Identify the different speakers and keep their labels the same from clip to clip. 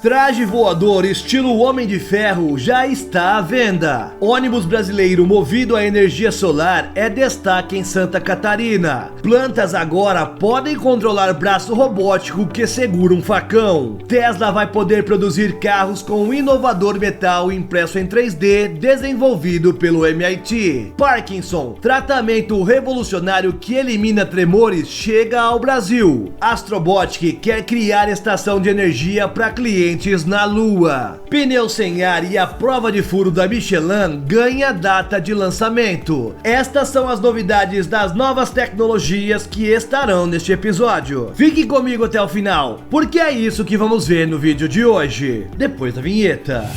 Speaker 1: Traje voador estilo Homem de Ferro já está à venda. Ônibus brasileiro movido a energia solar é destaque em Santa Catarina. Plantas agora podem controlar braço robótico que segura um facão. Tesla vai poder produzir carros com um inovador metal impresso em 3D desenvolvido pelo MIT. Parkinson, tratamento revolucionário que elimina tremores, chega ao Brasil. Astrobotic quer criar estação de energia para clientes na Lua. Pneu sem ar e a prova de furo da Michelin ganha data de lançamento. Estas são as novidades das novas tecnologias que estarão neste episódio. Fique comigo até o final, porque é isso que vamos ver no vídeo de hoje, depois da vinheta.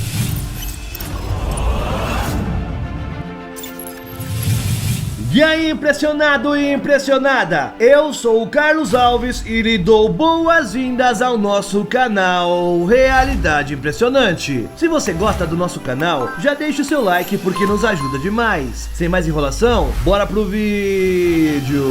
Speaker 1: E aí, impressionado e impressionada? Eu sou o Carlos Alves e lhe dou boas-vindas ao nosso canal Realidade Impressionante. Se você gosta do nosso canal, já deixa o seu like porque nos ajuda demais. Sem mais enrolação, bora pro vídeo!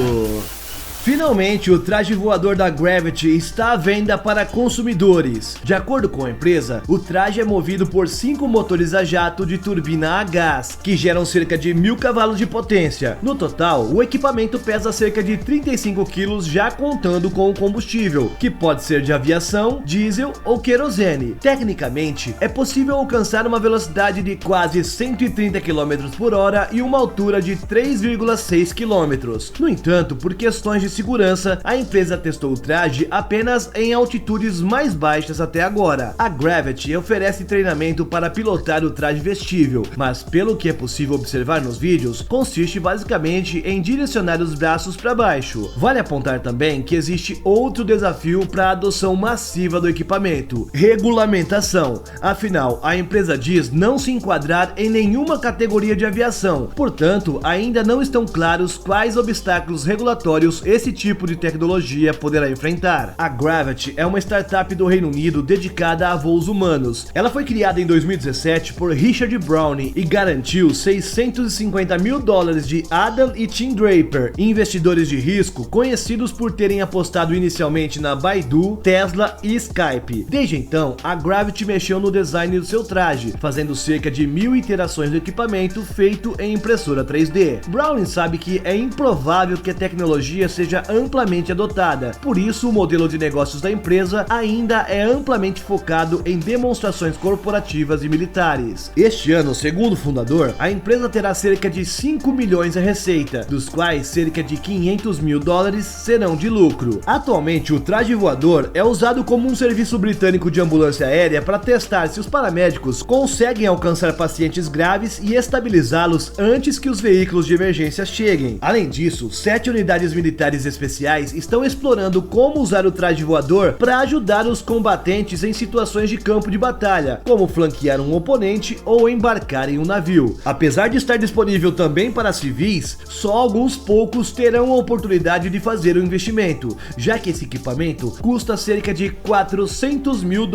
Speaker 1: Finalmente, o traje voador da Gravity está à venda para consumidores. De acordo com a empresa, o traje é movido por 5 motores a jato de turbina a gás, que geram cerca de 1000 cavalos de potência. No total, o equipamento pesa cerca de 35 kg já contando com o combustível, que pode ser de aviação, diesel ou querosene. Tecnicamente, é possível alcançar uma velocidade de quase 130 km por hora e uma altura de 3,6 km. No entanto, por questões de segurança, a empresa testou o traje apenas em altitudes mais baixas até agora. A Gravity oferece treinamento para pilotar o traje vestível, mas pelo que é possível observar nos vídeos, consiste basicamente em direcionar os braços para baixo. Vale apontar também que existe outro desafio para a adoção massiva do equipamento: regulamentação. Afinal, a empresa diz não se enquadrar em nenhuma categoria de aviação, portanto, ainda não estão claros quais obstáculos regulatórios esse tipo de tecnologia poderá enfrentar. A Gravity é uma startup do Reino Unido dedicada a voos humanos. Ela foi criada em 2017 por Richard Browning e garantiu $650 mil de Adam e Tim Draper, investidores de risco conhecidos por terem apostado inicialmente na Baidu, Tesla e Skype. Desde então, a Gravity mexeu no design do seu traje, fazendo cerca de 1000 iterações do equipamento feito em impressora 3D. Browning sabe que é improvável que a tecnologia seja amplamente adotada, por isso o modelo de negócios da empresa ainda é amplamente focado em demonstrações corporativas e militares. Este ano, segundo o fundador, a empresa terá cerca de 5 milhões em receita, dos quais cerca de $500 mil serão de lucro. Atualmente, o traje voador é usado como um serviço britânico de ambulância aérea para testar se os paramédicos conseguem alcançar pacientes graves e estabilizá-los antes que os veículos de emergência cheguem. Além disso, 7 unidades militares especiais estão explorando como usar o traje voador para ajudar os combatentes em situações de campo de batalha, como flanquear um oponente ou embarcar em um navio. Apesar de estar disponível também para civis, só alguns poucos terão a oportunidade de fazer o investimento, já que esse equipamento custa cerca de $400 mil,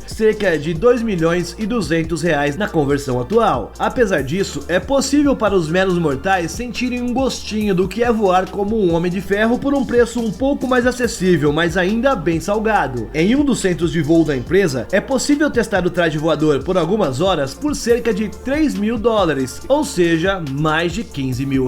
Speaker 1: cerca de R$2.200.000 na conversão atual. Apesar disso, é possível para os meros mortais sentirem um gostinho do que é voar como um Homem de Ferro por um preço um pouco mais acessível, mas ainda bem salgado. Em um dos centros de voo da empresa, é possível testar o traje voador por algumas horas por cerca de $3 mil, ou seja, mais de R$15 mil.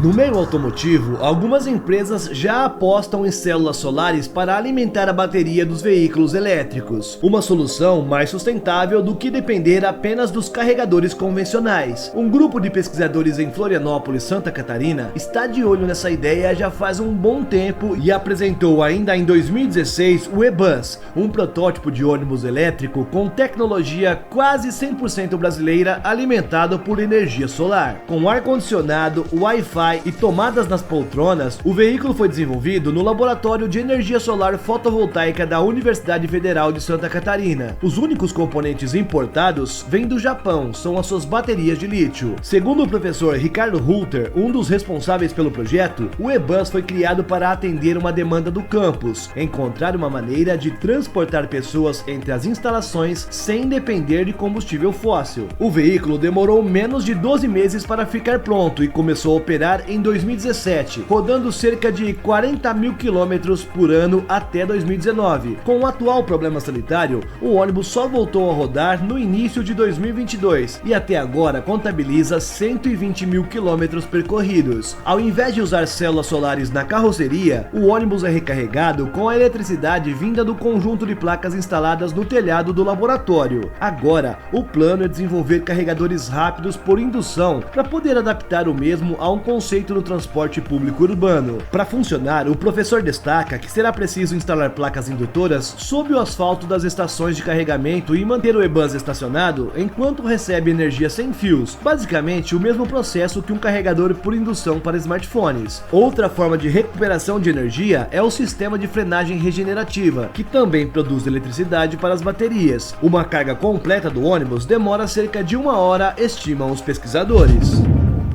Speaker 1: No meio automotivo, algumas empresas já apostam em células solares para alimentar a bateria dos veículos elétricos, uma solução mais sustentável do que depender apenas dos carregadores convencionais. Um grupo de pesquisadores em Florianópolis, Santa Catarina, está de olho nessa ideia já faz um bom tempo e apresentou ainda em 2016 o E-Bus, um protótipo de ônibus elétrico com tecnologia quase 100% brasileira alimentado por energia solar. Com ar-condicionado, Wi-Fi e tomadas nas poltronas, o veículo foi desenvolvido no Laboratório de Energia Solar Fotovoltaica da Universidade Federal de Santa Catarina. Os únicos componentes importados vêm do Japão, são as suas baterias de lítio. Segundo o professor Ricardo Hulter, um dos responsáveis pelo projeto, o E-Bus foi criado para atender uma demanda do campus, encontrar uma maneira de transportar pessoas entre as instalações sem depender de combustível fóssil. O veículo demorou menos de 12 meses para ficar pronto e começou a operar estrear em 2017, rodando cerca de 40 mil quilômetros por ano até 2019. Com o atual problema sanitário, o ônibus só voltou a rodar no início de 2022 e até agora contabiliza 120 mil quilômetros percorridos. Ao invés de usar células solares na carroceria, o ônibus é recarregado com a eletricidade vinda do conjunto de placas instaladas no telhado do laboratório. Agora, o plano é desenvolver carregadores rápidos por indução para poder adaptar o mesmo a um conceito no transporte público urbano. Para funcionar, o professor destaca que será preciso instalar placas indutoras sob o asfalto das estações de carregamento e manter o e-bus estacionado enquanto recebe energia sem fios, basicamente o mesmo processo que um carregador por indução para smartphones. Outra forma de recuperação de energia é o sistema de frenagem regenerativa, que também produz eletricidade para as baterias. Uma carga completa do ônibus demora cerca de 1 hora, estimam os pesquisadores.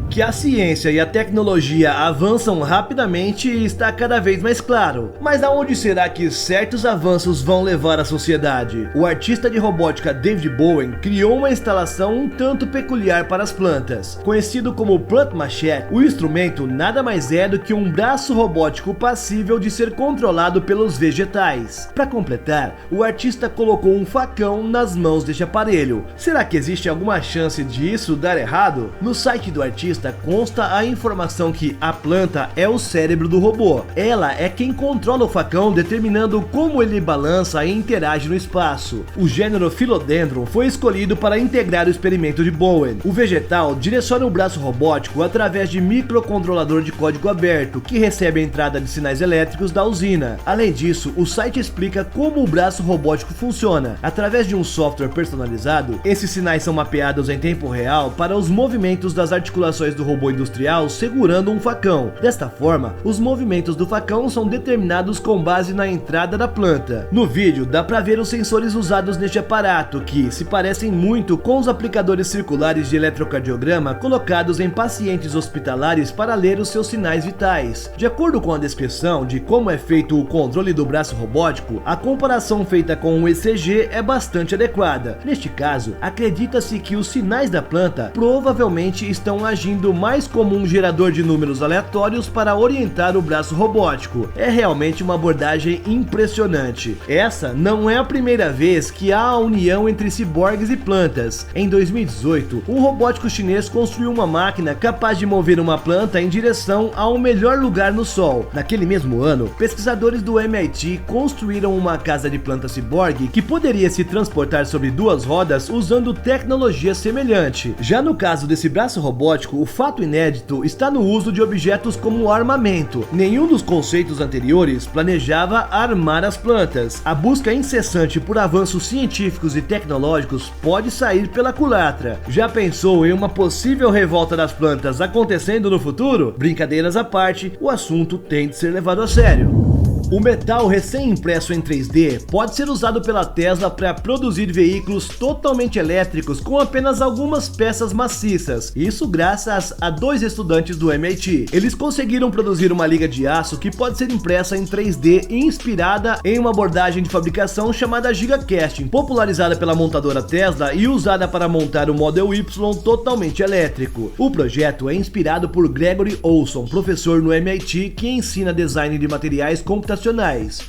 Speaker 1: Que a ciência e a tecnologia avançam rapidamente está cada vez mais claro. Mas aonde será que certos avanços vão levar a sociedade? O artista de robótica David Bowen criou uma instalação um tanto peculiar para as plantas. Conhecido como Plant Machete, o instrumento nada mais é do que um braço robótico passível de ser controlado pelos vegetais. Para completar, o artista colocou um facão nas mãos deste aparelho. Será que existe alguma chance disso dar errado? No site do artista consta a informação que a planta é o cérebro do robô. Ela é quem controla o facão, determinando como ele balança e interage no espaço. O gênero Philodendron foi escolhido para integrar o experimento de Bowen. O vegetal direciona o braço robótico através de microcontrolador de código aberto, que recebe a entrada de sinais elétricos da usina. Além disso, o site explica como o braço robótico funciona. Através de um software personalizado, esses sinais são mapeados em tempo real para os movimentos das articulações do robô industrial segurando um facão. Desta forma, os movimentos do facão são determinados com base na entrada da planta. No vídeo dá para ver os sensores usados neste aparato, que se parecem muito com os aplicadores circulares de eletrocardiograma colocados em pacientes hospitalares para ler os seus sinais vitais. De acordo com a descrição de como é feito o controle do braço robótico, a comparação feita com o ECG é bastante adequada. Neste caso, acredita-se que os sinais da planta provavelmente estão agindo mais como um gerador de números aleatórios para orientar o braço robótico. É realmente uma abordagem impressionante. Essa não é a primeira vez que há a união entre ciborgues e plantas. Em 2018, um robótico chinês construiu uma máquina capaz de mover uma planta em direção ao melhor lugar no Sol. Naquele mesmo ano, pesquisadores do MIT construíram uma casa de planta ciborgue que poderia se transportar sobre 2 rodas usando tecnologia semelhante. Já no caso desse braço robótico, o fato inédito está no uso de objetos como armamento. Nenhum dos conceitos anteriores planejava armar as plantas. A busca incessante por avanços científicos e tecnológicos pode sair pela culatra. Já pensou em uma possível revolta das plantas acontecendo no futuro? Brincadeiras à parte, o assunto tem de ser levado a sério. O metal recém-impresso em 3D pode ser usado pela Tesla para produzir veículos totalmente elétricos com apenas algumas peças maciças, isso graças a 2 estudantes do MIT. Eles conseguiram produzir uma liga de aço que pode ser impressa em 3D e inspirada em uma abordagem de fabricação chamada Gigacasting, popularizada pela montadora Tesla e usada para montar o Model Y totalmente elétrico. O projeto é inspirado por Gregory Olson, professor no MIT que ensina design de materiais computacionais.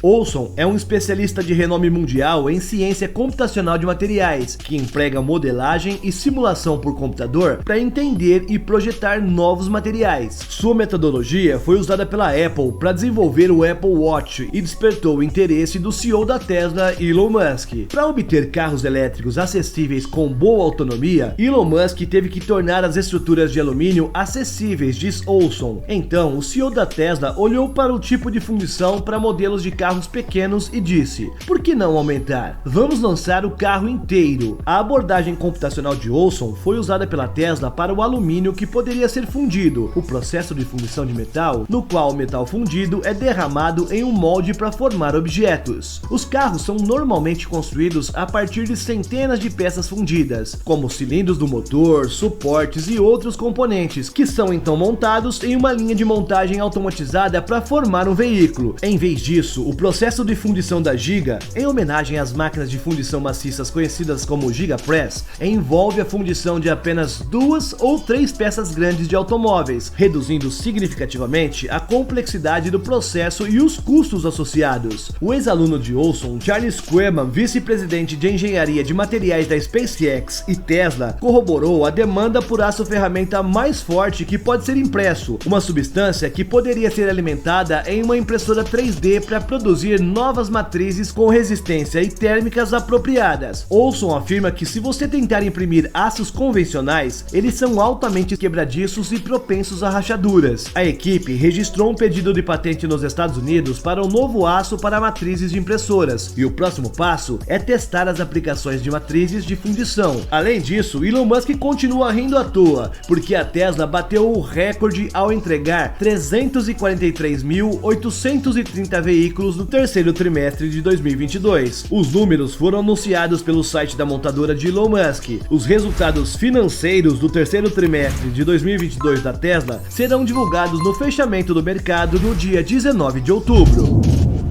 Speaker 1: Olson é um especialista de renome mundial em ciência computacional de materiais, que emprega modelagem e simulação por computador para entender e projetar novos materiais. Sua metodologia foi usada pela Apple para desenvolver o Apple Watch e despertou o interesse do CEO da Tesla, Elon Musk. Para obter carros elétricos acessíveis com boa autonomia, Elon Musk teve que tornar as estruturas de alumínio acessíveis, diz Olson. Então, o CEO da Tesla olhou para o tipo de fundição para modelos de carros pequenos e disse: por que não aumentar? Vamos lançar o carro inteiro. A abordagem computacional de Olson foi usada pela Tesla para o alumínio que poderia ser fundido, o processo de fundição de metal, no qual o metal fundido é derramado em um molde para formar objetos. Os carros são normalmente construídos a partir de centenas de peças fundidas, como cilindros do motor, suportes e outros componentes, que são então montados em uma linha de montagem automatizada para formar um veículo. Em vez vez disso, o processo de fundição da Giga, em homenagem às máquinas de fundição maciças conhecidas como Giga Press, envolve a fundição de apenas 2 ou 3 peças grandes de automóveis, reduzindo significativamente a complexidade do processo e os custos associados. O ex-aluno de Olson, Charles Koeman, vice-presidente de engenharia de materiais da SpaceX e Tesla, corroborou a demanda por aço-ferramenta mais forte que pode ser impresso, uma substância que poderia ser alimentada em uma impressora 3D para produzir novas matrizes com resistência e térmicas apropriadas. Olson afirma que se você tentar imprimir aços convencionais, eles são altamente quebradiços e propensos a rachaduras. A equipe registrou um pedido de patente nos Estados Unidos para um novo aço para matrizes de impressoras, e o próximo passo é testar as aplicações de matrizes de fundição. Além disso, Elon Musk continua rindo à toa, porque a Tesla bateu o recorde ao entregar 343.830 veículos no terceiro trimestre de 2022. Os números foram anunciados pelo site da montadora de Elon Musk. Os resultados financeiros do terceiro trimestre de 2022 da Tesla serão divulgados no fechamento do mercado no dia 19 de outubro.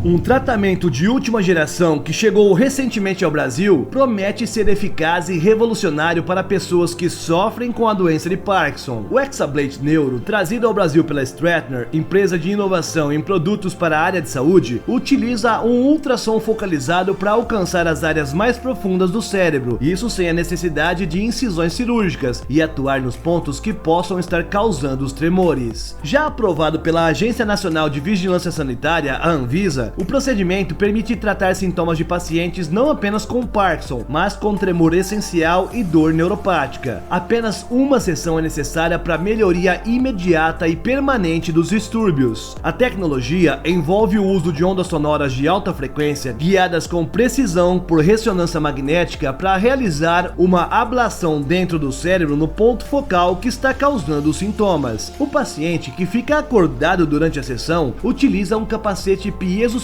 Speaker 1: Um tratamento de última geração que chegou recentemente ao Brasil promete ser eficaz e revolucionário para pessoas que sofrem com a doença de Parkinson. O Exablate Neuro, trazido ao Brasil pela Strathner, empresa de inovação em produtos para a área de saúde, utiliza um ultrassom focalizado para alcançar as áreas mais profundas do cérebro, isso sem a necessidade de incisões cirúrgicas, e atuar nos pontos que possam estar causando os tremores. Já aprovado pela Agência Nacional de Vigilância Sanitária, a Anvisa, o procedimento permite tratar sintomas de pacientes não apenas com Parkinson, mas com tremor essencial e dor neuropática. Apenas uma sessão é necessária para melhoria imediata e permanente dos distúrbios. A tecnologia envolve o uso de ondas sonoras de alta frequência guiadas com precisão por ressonância magnética para realizar uma ablação dentro do cérebro no ponto focal que está causando os sintomas. O paciente que fica acordado durante a sessão utiliza um capacete piezocerâmico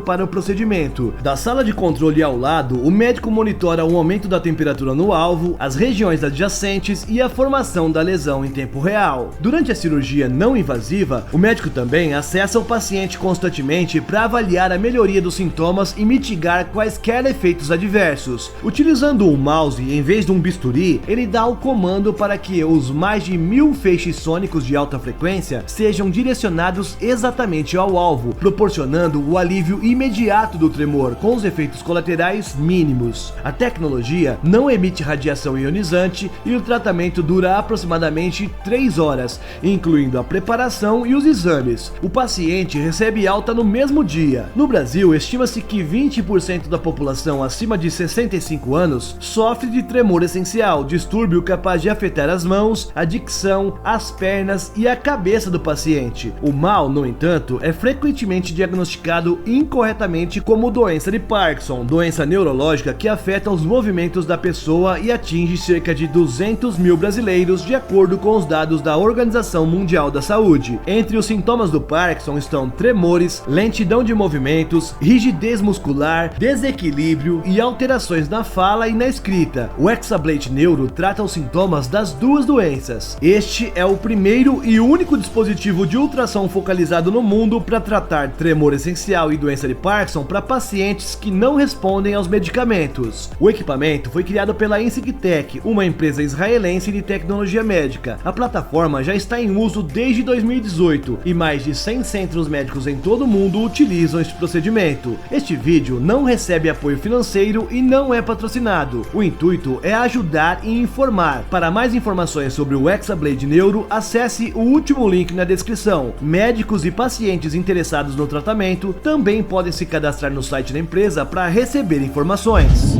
Speaker 1: para o procedimento. Da sala de controle ao lado, o médico monitora o aumento da temperatura no alvo, as regiões adjacentes e a formação da lesão em tempo real. Durante a cirurgia não invasiva, o médico também acessa o paciente constantemente para avaliar a melhoria dos sintomas e mitigar quaisquer efeitos adversos. Utilizando um mouse em vez de um bisturi, ele dá o comando para que os mais de 1000 feixes sônicos de alta frequência sejam direcionados exatamente ao alvo, proporcionando o alívio imediato do tremor, com os efeitos colaterais mínimos. A tecnologia não emite radiação ionizante e o tratamento dura aproximadamente 3 horas, incluindo a preparação e os exames. O paciente recebe alta no mesmo dia. No Brasil, estima-se que 20% da população acima de 65 anos sofre de tremor essencial, distúrbio capaz de afetar as mãos, a dicção, as pernas e a cabeça do paciente. O mal, no entanto, é frequentemente diagnosticado incorretamente como doença de Parkinson, doença neurológica que afeta os movimentos da pessoa e atinge cerca de 200 mil brasileiros, de acordo com os dados da Organização Mundial da Saúde. Entre os sintomas do Parkinson estão tremores, lentidão de movimentos, rigidez muscular, desequilíbrio e alterações na fala e na escrita. O Exablate Neuro trata os sintomas das duas doenças. Este é o primeiro e único dispositivo de ultrassom focalizado no mundo para tratar tremor essencial e doença de Parkinson para pacientes que não respondem aos medicamentos. O equipamento foi criado pela Insigtec, uma empresa israelense de tecnologia médica. A plataforma já está em uso desde 2018 e mais de 100 centros médicos em todo o mundo utilizam este procedimento. Este vídeo não recebe apoio financeiro e não é patrocinado. O intuito é ajudar e informar. Para mais informações sobre o Exablate Neuro, acesse o último link na descrição. Médicos e pacientes interessados no tratamento também podem se cadastrar no site da empresa para receber informações.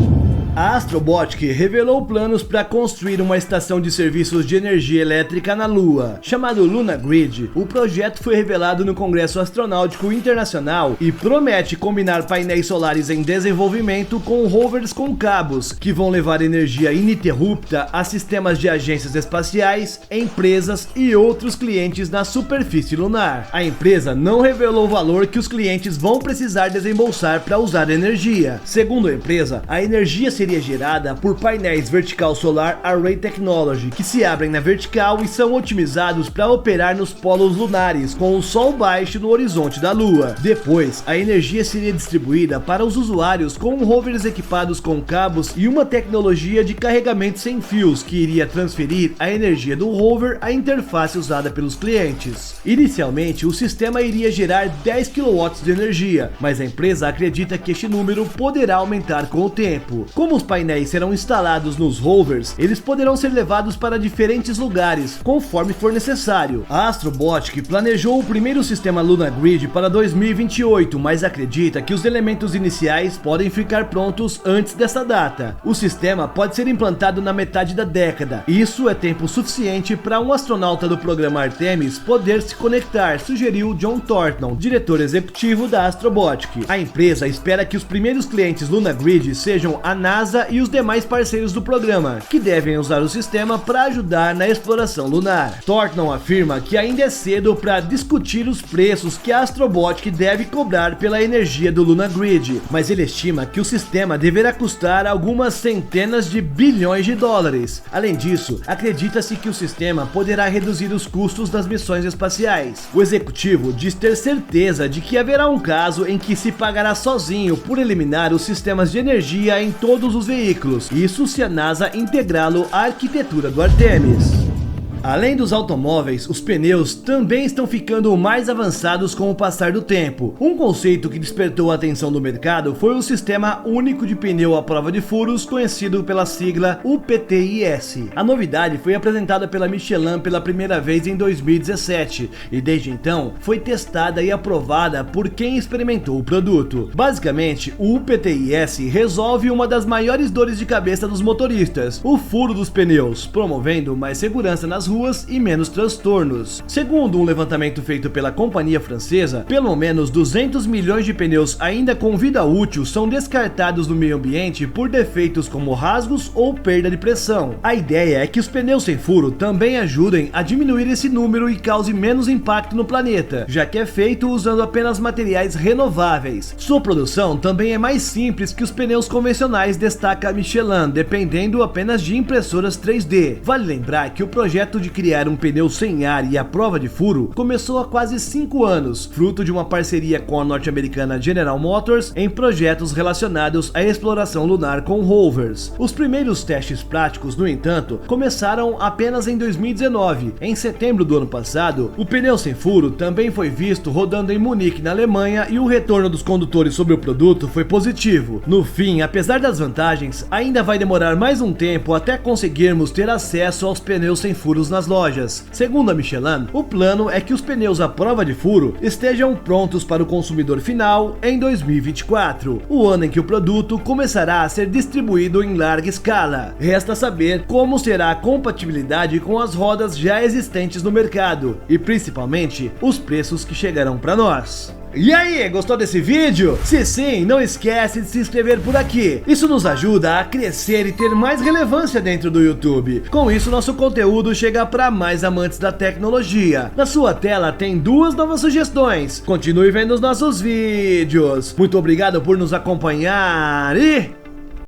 Speaker 1: A Astrobotic revelou planos para construir uma estação de serviços de energia elétrica na Lua. Chamado Luna Grid, o projeto foi revelado no Congresso Astronáutico Internacional e promete combinar painéis solares em desenvolvimento com rovers com cabos, que vão levar energia ininterrupta a sistemas de agências espaciais, empresas e outros clientes na superfície lunar. A empresa não revelou o valor que os clientes vão precisar desembolsar para usar a energia. Segundo a empresa, a energia seria gerada por painéis Vertical Solar Array Technology, que se abrem na vertical e são otimizados para operar nos polos lunares, com o Sol baixo no horizonte da Lua. Depois, a energia seria distribuída para os usuários com rovers equipados com cabos e uma tecnologia de carregamento sem fios, que iria transferir a energia do rover à interface usada pelos clientes. Inicialmente, o sistema iria gerar 10 kW de energia, mas a empresa acredita que este número poderá aumentar com o tempo. Como os painéis serão instalados nos rovers, eles poderão ser levados para diferentes lugares, conforme for necessário. A Astrobotic planejou o primeiro sistema Lunar Grid para 2028, mas acredita que os elementos iniciais podem ficar prontos antes dessa data. O sistema pode ser implantado na metade da década. Isso é tempo suficiente para um astronauta do programa Artemis poder se conectar, sugeriu John Thornton, diretor executivo da Astrobotic. A empresa espera que os primeiros clientes Lunar Grid sejam a NASA e os demais parceiros do programa, que devem usar o sistema para ajudar na exploração lunar. Thornton afirma que ainda é cedo para discutir os preços que a Astrobotic deve cobrar pela energia do Lunar Grid, mas ele estima que o sistema deverá custar algumas centenas de bilhões de dólares. Além disso, acredita-se que o sistema poderá reduzir os custos das missões espaciais. O executivo diz ter certeza de que haverá um caso em que se pagará sozinho por eliminar os sistemas de energia em todos os veículos, isso se a NASA integrá-lo à arquitetura do Artemis. Além dos automóveis, os pneus também estão ficando mais avançados com o passar do tempo. Um conceito que despertou a atenção do mercado foi o Sistema Único de Pneu à Prova de Furos, conhecido pela sigla UPTIS. A novidade foi apresentada pela Michelin pela primeira vez em 2017 e desde então foi testada e aprovada por quem experimentou o produto. Basicamente, o UPTIS resolve uma das maiores dores de cabeça dos motoristas, o furo dos pneus, promovendo mais segurança nas ruas e menos transtornos. Segundo um levantamento feito pela companhia francesa, pelo menos 200 milhões de pneus ainda com vida útil são descartados no meio ambiente por defeitos como rasgos ou perda de pressão. A ideia é que os pneus sem furo também ajudem a diminuir esse número e cause menos impacto no planeta, já que é feito usando apenas materiais renováveis. Sua produção também é mais simples que os pneus convencionais, destaca a Michelin, dependendo apenas de impressoras 3D. Vale lembrar que o projeto de criar um pneu sem ar e a prova de furo começou há quase 5 anos, fruto de uma parceria com a norte-americana General Motors em projetos relacionados à exploração lunar com rovers. Os primeiros testes práticos, no entanto, começaram apenas em 2019. Em setembro do ano passado, o pneu sem furo também foi visto rodando em Munique, na Alemanha, e o retorno dos condutores sobre o produto foi positivo. No fim, apesar das vantagens, ainda vai demorar mais um tempo até conseguirmos ter acesso aos pneus sem furos nas lojas. Segundo a Michelin, o plano é que os pneus à prova de furo estejam prontos para o consumidor final em 2024, o ano em que o produto começará a ser distribuído em larga escala. Resta saber como será a compatibilidade com as rodas já existentes no mercado e principalmente os preços que chegarão para nós. E aí, gostou desse vídeo? Se sim, não esquece de se inscrever por aqui. Isso nos ajuda a crescer e ter mais relevância dentro do YouTube. Com isso, nosso conteúdo chega para mais amantes da tecnologia. Na sua tela tem 2 novas sugestões. Continue vendo os nossos vídeos. Muito obrigado por nos acompanhar e